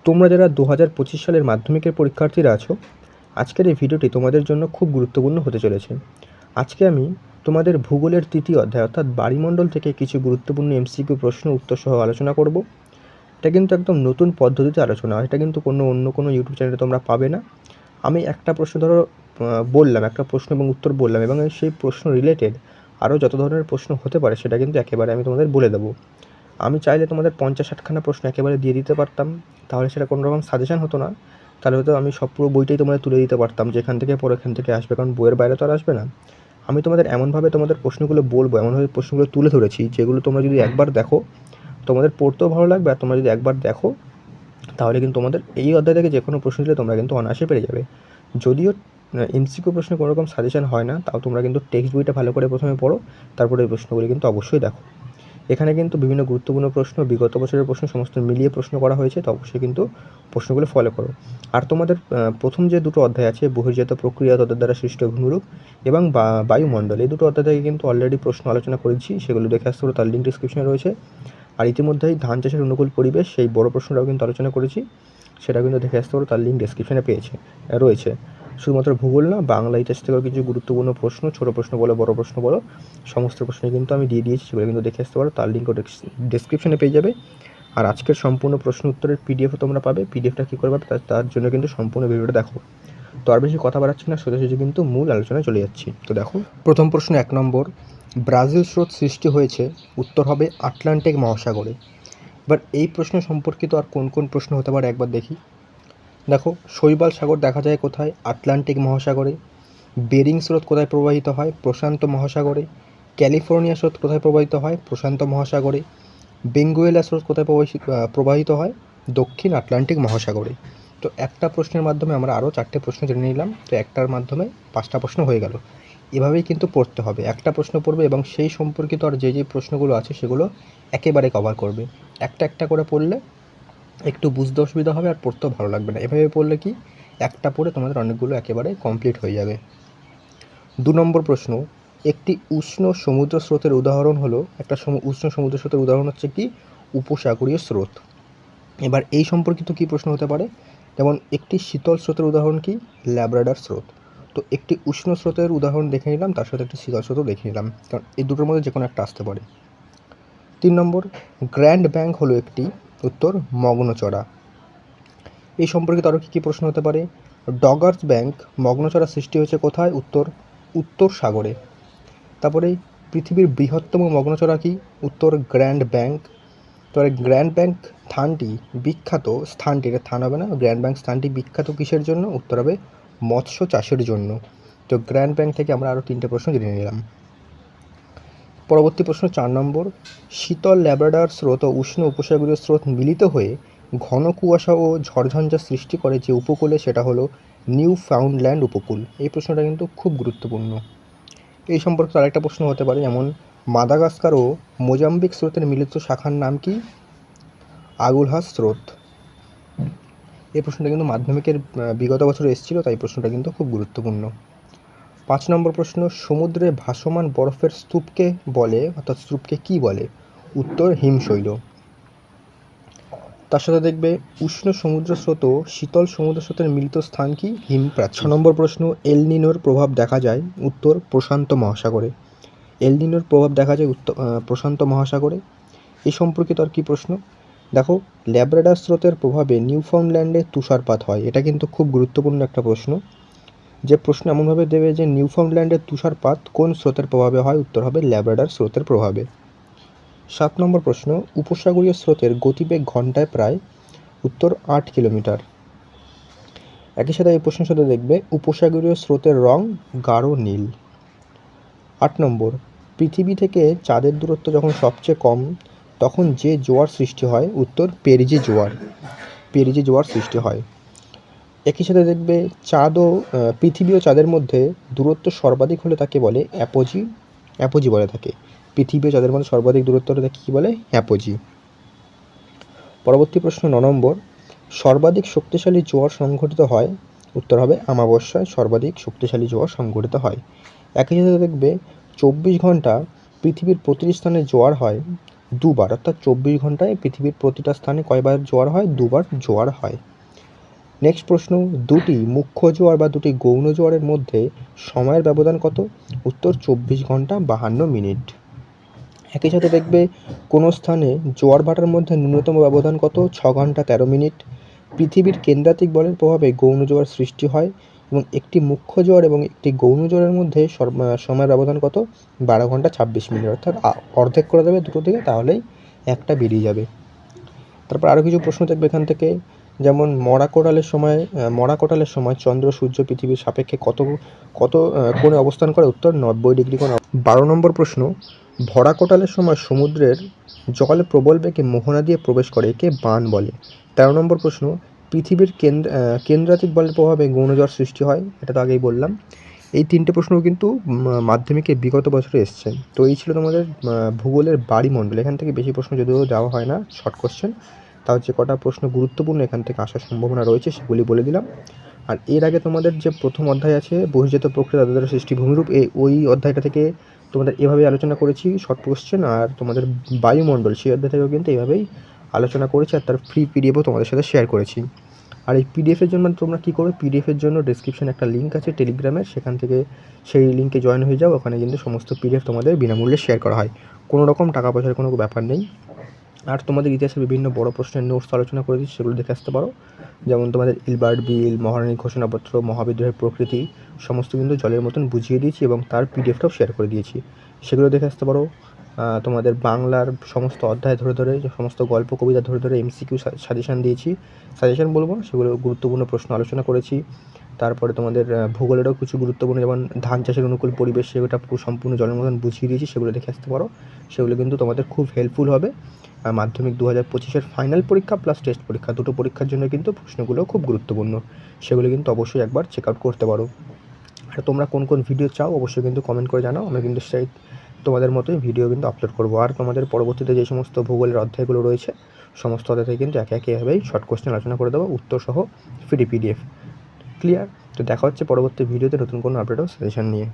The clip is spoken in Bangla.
তোমরা যারা 2025 সালের মাধ্যমিকের পরীক্ষার্থীরা আছো, আজকের এই ভিডিওটি তোমাদের জন্য খুব গুরুত্বপূর্ণ হতে চলেছে। আজকে আমি তোমাদের ভূগোলের তৃতীয় অধ্যায় অর্থাৎ বায়ুমণ্ডল থেকে কিছু গুরুত্বপূর্ণ এমসিকিউ প্রশ্ন উত্তর সহ আলোচনা করব। এটা কিন্তু একদম নতুন পদ্ধতিতে আলোচনা, এটা কিন্তু অন্য কোনো ইউটিউব চ্যানেলে তোমরা পাবে না। আমি একটা প্রশ্ন বললাম, একটা প্রশ্ন এবং উত্তর বললাম, এবং সেই প্রশ্ন রিলেটেড আরও যত ধরনের প্রশ্ন হতে পারে সেটা কিন্তু একেবারে আমি তোমাদের বলে দেবো। আমি চাইলে তোমাদের 50-60খানা প্রশ্ন একেবারে দিয়ে দিতে পারতাম, তাহলে সেটা কোনো রকম সাজেশান হতো না। তাহলে হয়তো আমি সব পুরো বইটাই তোমাদের তুলে দিতে পারতাম, যেখান থেকে পড়ো এখান থেকে আসবে, কারণ বইয়ের বাইরে তো আর আসবে না। আমি তোমাদের এমনভাবে তোমাদের প্রশ্নগুলো বলবো, এমনভাবে প্রশ্নগুলো তুলে ধরেছি যেগুলো তোমরা যদি একবার দেখো তোমাদের পড়তেও ভালো লাগবে, আর তোমরা যদি একবার দেখো তাহলে কিন্তু তোমাদের এই অধ্যায় থেকে যে কোনো প্রশ্ন দিলে তোমরা কিন্তু অনায়াসে পেরে যাবে। যদিও এমসিকিউ প্রশ্নে কোনো রকম সাজেশান হয় না, তাও তোমরা কিন্তু টেক্সট বইটা ভালো করে প্রথমে পড়ো, তারপরে এই প্রশ্নগুলি কিন্তু অবশ্যই দেখো। এখানে কিন্তু বিভিন্ন গুরুত্বপূর্ণ প্রশ্ন, বিগত বছরের প্রশ্ন সমস্ত মিলিয়ে প্রশ্ন করা হয়েছে, তো অবশ্যই কিন্তু প্রশ্নগুলো ফলো করো। আর তোমাদের প্রথম যে দুটো অধ্যায় আছে, বহির্জাত প্রক্রিয়া তাদের দ্বারা সৃষ্ট ভূমিরূপ এবং বায়ুমণ্ডল, এই দুটো অধ্যায় থেকে কিন্তু অলরেডি প্রশ্ন আলোচনা করেছি, সেগুলো দেখে আসতে পারো, তার লিঙ্ক ডিসক্রিপশনে রয়েছে। আর ইতিমধ্যেই ধান চাষের অনুকূল পরিবেশ, সেই বড় প্রশ্নটাও কিন্তু আলোচনা করেছি, সেটা কিন্তু দেখে আসতে পারো, তার লিঙ্ক ডেসক্রিপশনে রয়েছে। শুধুমাত্র ভূগোল না, বাংলা ইতিহাস থেকেও কিছু গুরুত্বপূর্ণ প্রশ্ন, ছোটো প্রশ্ন বলো বড় প্রশ্ন বলো, সমস্ত প্রশ্নই কিন্তু আমি দিয়ে দিয়েছি, সেগুলো কিন্তু দেখে আসতে পারো, তার লিঙ্কও ডেসক্রিপশনে পেয়ে যাবে। আর আজকের সম্পূর্ণ প্রশ্ন উত্তরের পিডিএফও তোমরা পাবে। পিডিএফটা কী করে পাবে তার জন্য কিন্তু সম্পূর্ণ ভিডিওটা দেখো। তো আর বেশি কথা বাড়াচ্ছি না, সোজাসুজি কিন্তু মূল আলোচনায় চলে যাচ্ছি। তো দেখো, প্রথম প্রশ্ন 1 নম্বর, ব্রাজিল স্রোত সৃষ্টি হয়েছে, উত্তর হবে আটলান্টিক মহাসাগরে। এবার এই প্রশ্ন সম্পর্কিত আর কোন কোন প্রশ্ন হতে পারে একবার দেখি। দেখো, শৈবাল সাগর দেখা যায় কোথায়? আটলান্টিক মহাসাগরে। বেরিং স্রোত কোথায় প্রবাহিত হয়? প্রশান্ত মহাসাগরে। ক্যালিফোর্নিয়া স্রোত কোথায় প্রবাহিত হয়? প্রশান্ত মহাসাগরে। বেঙ্গুয়েলা স্রোত কোথায় প্রবাহিত হয়? দক্ষিণ আটলান্টিক মহাসাগরে। তো একটা প্রশ্নের মাধ্যমে আমরা আরও 4টে প্রশ্ন জেনে নিলাম, তো একটার মাধ্যমে 5টা প্রশ্ন হয়ে গেল। এভাবেই কিন্তু পড়তে হবে, একটা প্রশ্ন পড়বে এবং সেই সম্পর্কিত আর যে প্রশ্নগুলো আছে সেগুলো একেবারে কভার করবে। একটা একটা করে পড়লে একটু বুঝতে অসুবিধা হবে আর পড়তেও ভালো লাগবে না। এভাবে পড়লে কি, একটা পড়ে তোমাদের অনেকগুলো একেবারে কমপ্লিট হয়ে যাবে। 2 নম্বর প্রশ্ন, একটি উষ্ণ সমুদ্র স্রোতের উদাহরণ হলো, উষ্ণ সমুদ্র স্রোতের উদাহরণ হচ্ছে কি? উপসাগরীয় স্রোত। এবার এই সম্পর্কিত কি প্রশ্ন হতে পারে? যেমন একটি শীতল স্রোতের উদাহরণ কি? ল্যাব্রাডর স্রোত। তো একটি উষ্ণ স্রোতের উদাহরণ দেখে নিলাম, তার সাথে একটি শীতল স্রোতও দেখে নিলাম, কারণ এই দুটোর মধ্যে যে কোনো একটা আসতে পারে। 3 নম্বর, গ্র্যান্ড ব্যাঙ্ক হলো একটি, উত্তর মগ্নচড়া। এই সম্পর্কিত আরও কী কী প্রশ্ন হতে পারে? ডগার্স ব্যাঙ্ক মগ্নচড়া সৃষ্টি হয়েছে কোথায়? উত্তর সাগরে। তারপরে পৃথিবীর বৃহত্তম মগ্নচড়া কি? উত্তর গ্র্যান্ড ব্যাঙ্ক। তারপরে গ্র্যান্ড ব্যাঙ্ক স্থানটি, এটা থান হবে না, গ্র্যান্ড ব্যাঙ্ক স্থানটি বিখ্যাত কিসের জন্য? উত্তর হবে মৎস্য চাষের জন্য। তো গ্র্যান্ড ব্যাঙ্ক থেকে আমরা আরও 3টে প্রশ্ন জেনে নিলাম। পরবর্তী প্রশ্ন 4 নম্বর, শীতল ল্যাব্রাডর স্রোত ও উষ্ণ উপসাগরীয় স্রোত মিলিত হয়ে ঘন কুয়াশা ও ঝড়ঝঞ্ঝা সৃষ্টি করে যে উপকূলে, সেটা হলো নিউ ফাউন্ডল্যান্ড উপকূল। এই প্রশ্নটা কিন্তু খুব গুরুত্বপূর্ণ। এই সম্পর্কে আরেকটা প্রশ্ন হতে পারে, যেমন মাদাগাস্কার ও মোজাম্বিক স্রোতের মিলিত শাখার নাম কি? আগুলহাস স্রোত। এই প্রশ্নটা কিন্তু মাধ্যমিকের বিগত বছরে এসেছিল, তাই প্রশ্নটা কিন্তু খুব গুরুত্বপূর্ণ। 5 নম্বর প্রশ্ন, সমুদ্রে ভাসমান বরফের স্তূপকে বলে, অর্থাৎ স্তূপকে কি বলে? উত্তর হিমশৈল। তার সাথে দেখবে উষ্ণ সমুদ্র স্রোত ও শীতল সমুদ্র স্রোতের মিলিত স্থান কি? হিমপ্রাচীর। 6 নম্বর প্রশ্ন, এল নিনোর প্রভাব দেখা যায়, উত্তর প্রশান্ত মহাসাগরে। এল নিনোর প্রভাব দেখা যায় প্রশান্ত মহাসাগরে। এই সম্পর্কিত আর কি প্রশ্ন? দেখো, ল্যাব্রাডর স্রোতের প্রভাবে নিউফাউন্ডল্যান্ডে তুষারপাত হয়। এটা কিন্তু খুব গুরুত্বপূর্ণ একটা প্রশ্ন, যে প্রশ্ন এমনভাবে দেবে যে নিউফাউন্ডল্যান্ডের তুষারপাত কোন স্রোতের প্রভাবে হয়? উত্তর হবে ল্যাব্রাডর স্রোতের প্রভাবে। 7 নম্বর প্রশ্ন, উপসাগরীয় স্রোতের গতিবেগ ঘন্টায় প্রায়, উত্তর 8 কিলোমিটার। একই সাথে এই প্রশ্নের সাথে দেখবে উপসাগরীয় স্রোতের রং গাঢ় নীল। 8 নম্বর, পৃথিবী থেকে চাঁদের দূরত্ব যখন সবচেয়ে কম তখন যে জোয়ার সৃষ্টি হয়? উত্তর পেরিজে জোয়ার সৃষ্টি হয়। একই সাথে দেখবে পৃথিবী ও চাঁদের মধ্যে দূরত্ব সর্বাধিক হলে তাকে বলে অ্যাপোজি বলে থাকে। পৃথিবী ও চাঁদের মধ্যে সর্বাধিক দূরত্ব হলে তাকে কী বলে? অ্যাপোজি। পরবর্তী প্রশ্ন 9 নম্বর, সর্বাধিক শক্তিশালী জোয়ার সংঘটিত হয়? উত্তর হবে আমাবস্যায় সর্বাধিক শক্তিশালী জোয়ার সংঘটিত হয়। একই সাথে দেখবে 24 ঘন্টা পৃথিবীর প্রতিটি স্থানে জোয়ার হয়, দুবার, অর্থাৎ 24 ঘন্টায় পৃথিবীর প্রতিটা স্থানে কয়বার জোয়ার হয়? দুবার জোয়ার হয়। নেক্সট প্রশ্ন, দুটি মুখ্য জোয়ার বা দুটি গৌণ জোয়ারের মধ্যে সময়ের ব্যবধান কত? উত্তর 24 ঘন্টা 52 মিনিট। একই সাথে দেখবে কোনো স্থানে জোয়ার ভাটার মধ্যে ন্যূনতম ব্যবধান কত? 6 ঘন্টা 13 মিনিট। পৃথিবীর কেন্দ্রাতিক বলের প্রভাবে গৌণ জোয়ার সৃষ্টি হয় এবং একটি মুখ্য জোয়ার এবং একটি গৌণ জোয়ারের মধ্যে সময়ের ব্যবধান কত? 12 ঘন্টা 26 মিনিট। অর্থাৎ অর্ধেক করে দেবে দুটো থেকে, তাহলেই একটা বেরিয়ে যাবে। তারপর আরও কিছু প্রশ্ন থাকবে এখান থেকে, যেমন মরা কোটালের সময় চন্দ্র সূর্য পৃথিবীর সাপেক্ষে কত কত কোণে অবস্থান করে? উত্তর 90 ডিগ্রি কোণে। 12 নম্বর প্রশ্ন, ভরা কোটালের সময় সমুদ্রের জল প্রবল বেগে মোহনা দিয়ে প্রবেশ করে, একে বান বলে। 13 নম্বর প্রশ্ন, পৃথিবীর কেন্দ্রাতিক বলের প্রভাবে গৌণঝড় সৃষ্টি হয়, এটা তো আগেই বললাম। এই তিনটে প্রশ্ন কিন্তু মাধ্যমিকে বিগত বছরে এসছে। তো এই ছিল তোমাদের ভূগোলের বাড়িমণ্ডল। এখান থেকে বেশি প্রশ্ন যদিও দেওয়া হয় না, শর্ট কোশ্চেন। তাও যে কটা প্রশ্ন গুরুত্বপূর্ণ এখান থেকে আসার সম্ভাবনা রয়েছে সেগুলি বলে দিলাম। আর এর আগে তোমাদের যে প্রথম অধ্যায় আছে বহির্জাত প্রক্রিয়া দ্বারা সৃষ্টি ভূমিরূপ, ওই অধ্যায়টা থেকে তোমাদের এভাবেই আলোচনা করেছি শর্ট কোশ্চেন। আর তোমাদের বায়ুমণ্ডল সেই অধ্যায় থেকেও কিন্তু এভাবেই আলোচনা করেছি, আর তার ফ্রি পিডিএফও তোমাদের সাথে শেয়ার করেছি। আর এই পিডিএফের জন্য তোমরা কী করবে, পিডিএফের জন্য ডেসক্রিপশানে একটা লিঙ্ক আছে টেলিগ্রামের, সেখান থেকে সেই লিঙ্কে জয়েন হয়ে যাও। ওখানে কিন্তু সমস্ত পিডিএফ তোমাদের বিনামূল্যে শেয়ার করা হয়, কোনো রকম টাকা পয়সার কোনো ব্যাপার নেই। আর তোমাদের ইতিহাসের বিভিন্ন বড় প্রশ্নের নোটস আলোচনা করে দিচ্ছি, সেগুলো দেখে আসতে পারো। যেমন তোমাদের ইলবার্ট বিল, মহারানীর ঘোষণাপত্র, মহাবিদ্রোহের প্রকৃতি সমস্ত কিন্তু জলের মতন বুঝিয়ে দিয়েছি এবং তার পিডিএফটাও শেয়ার করে দিয়েছি, সেগুলো দেখে আসতে পারো। তোমাদের বাংলার সমস্ত অধ্যায় ধরে ধরে, সমস্ত গল্প কবিতা ধরে ধরে এমসিকিউ সাজেশান দিয়েছি, সাজেশান বলবো না, সেগুলো গুরুত্বপূর্ণ প্রশ্ন আলোচনা করেছি। তারপরে তোমাদের ভূগোলেরও কিছু গুরুত্বপূর্ণ, যেমন ধান চাষের অনুকূল পরিবেশ, সেটা পুরো সম্পূর্ণ জলের মতন বুঝিয়ে দিয়েছি, সেগুলো দেখে আসতে পারো। সেগুলো কিন্তু তোমাদের খুব হেল্পফুল হবে মাধ্যমিক 2025-এর ফাইনাল পরীক্ষা প্লাস টেস্ট পরীক্ষা, দুটো পরীক্ষার জন্য কিন্তু প্রশ্নগুলো খুব গুরুত্বপূর্ণ। সেগুলো কিন্তু অবশ্যই একবার চেক আউট করতে পারো। আর তোমরা কোন কোন ভিডিও চাও অবশ্যই কিন্তু কমেন্ট করে জানাও, আমি কিন্তু সেই তোমাদের মতোই ভিডিও কিন্তু আপলোড করবো। আর তোমাদের পরবর্তীতে যে সমস্ত ভূগোলের অধ্যায়গুলো রয়েছে সমস্ত অধ্যায় থেকে কিন্তু একে একে এভাবেই শর্ট কোশ্চেন আলোচনা করে দেবো, উত্তর সহ ফ্রি পিডিএফ। ক্লিয়ার? তো দেখা হচ্ছে পরবর্তী ভিডিওতে নতুন কোনো আপডেট ও সাজেশন নিয়ে।